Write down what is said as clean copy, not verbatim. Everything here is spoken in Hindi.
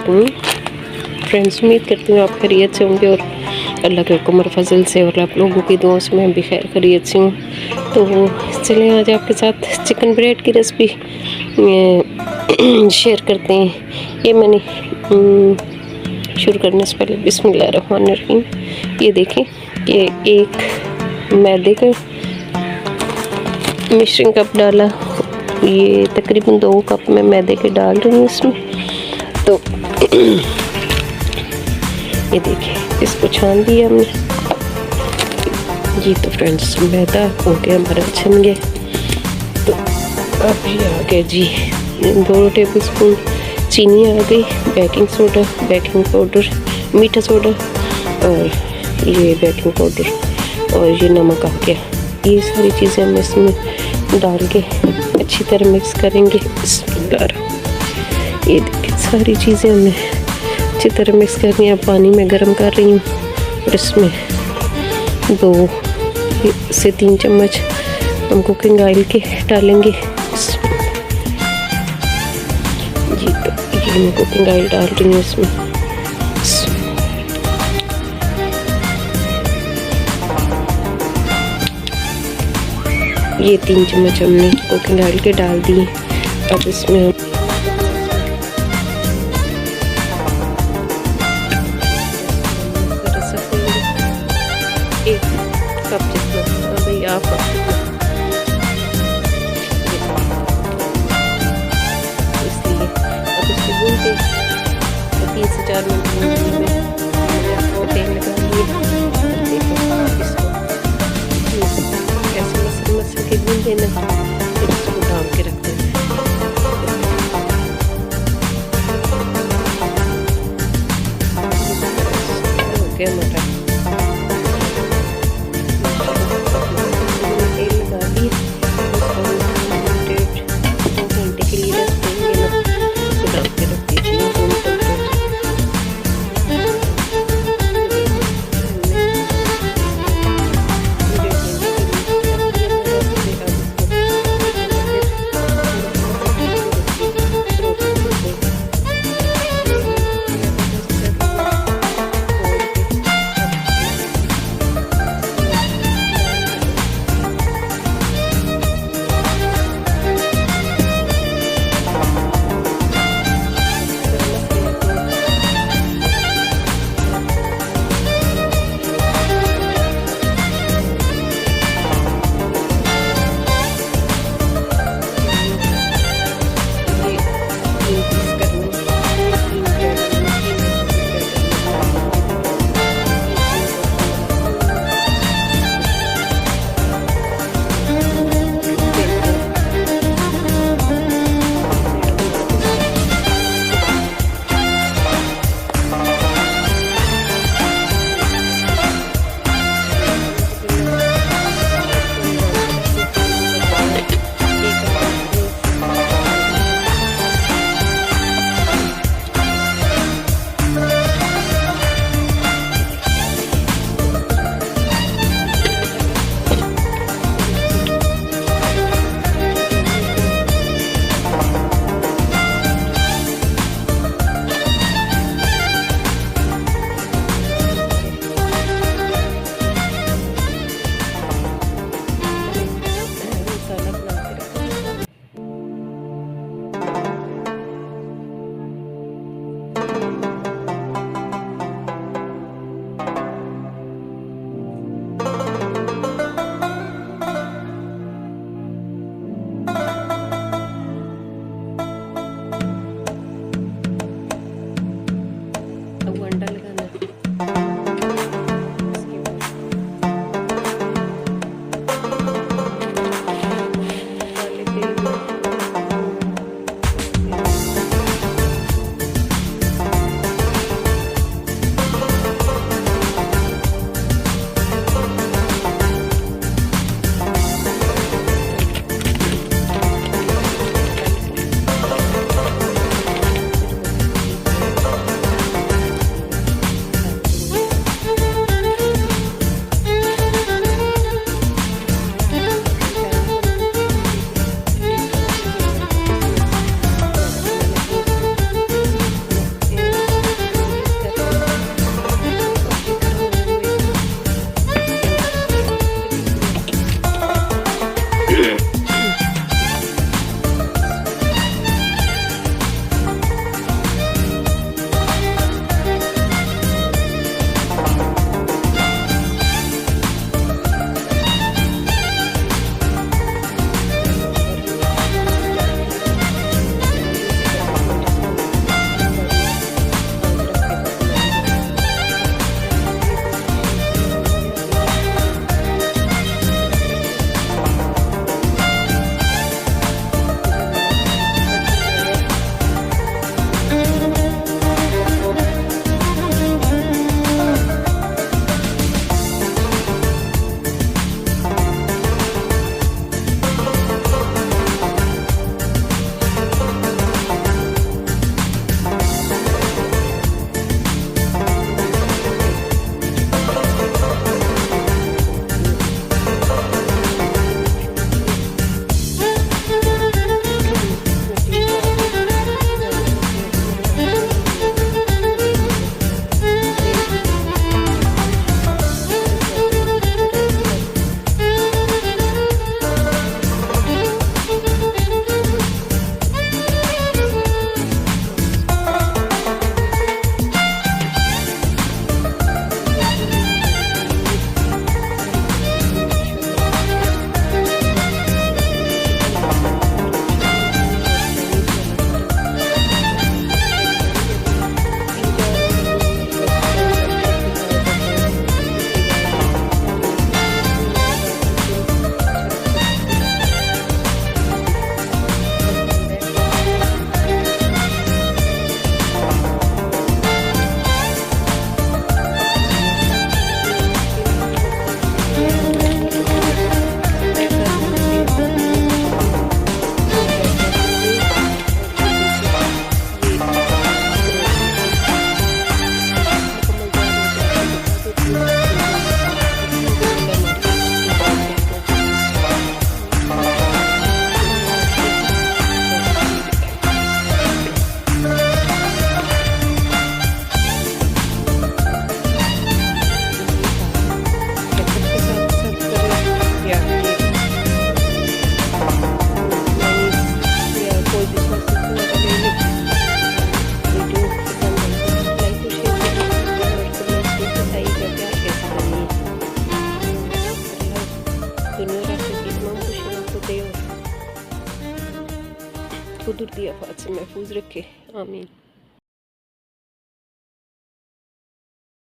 वालेकुम फ्रेंड्स, उम्मीद करती हूँ आप खैरियत से होंगे और अल्लाह के हुक्म और फजल से और आप लोगों की दुआओं से मैं भी खैर खैरियत से हूँ। तो चलें आज आपके साथ चिकन ब्रेड की रेसिपी शेयर करते हैं। ये मैंने शुरू करने से पहले बिस्मिल्लाहिर्रहमानिर्रहीम, ये देखें, ये एक मैदे का मिक्सिंग कप डाला, ये तकरीबन 2 कप मैं मैदे के डाल रही हूँ इसमें। तो ये देखिए, इसको छान दिया हमने जी। तो फ्रेंड्स, मैदा हो गया हमारा छन गया। तो अब ये आ गया जी 2 टेबल स्पून चीनी आ गई, बेकिंग सोडा, बेकिंग पाउडर, मीठा सोडा और ये बेकिंग पाउडर और ये नमक आ गया। ये सारी चीज़ें हम इसमें डाल के अच्छी तरह मिक्स करेंगे। ये देखिए, सारी चीज़ें हमने अच्छी तरह मिक्स करनी है। पानी में गर्म कर रही हूँ और इसमें 2 से 3 चम्मच हम कुकिंग ऑयल के डालेंगे जी। तो ये मैं कुकिंग ऑयल डाल रही हूँ इसमें। ये 3 चम्मच हमने कुकिंग ऑयल के डाल दिए। अब इसमें हम एक कप जितना, भाई आप इसलिए अब इसको भून के 3 से 4 मिनट में तेल लगा लिए। देखो इसको ऐसे मसल के भून देना, फिर इसको डाल के रख देना। हो गया हमारा आफत से महफूज रखे, आमीन।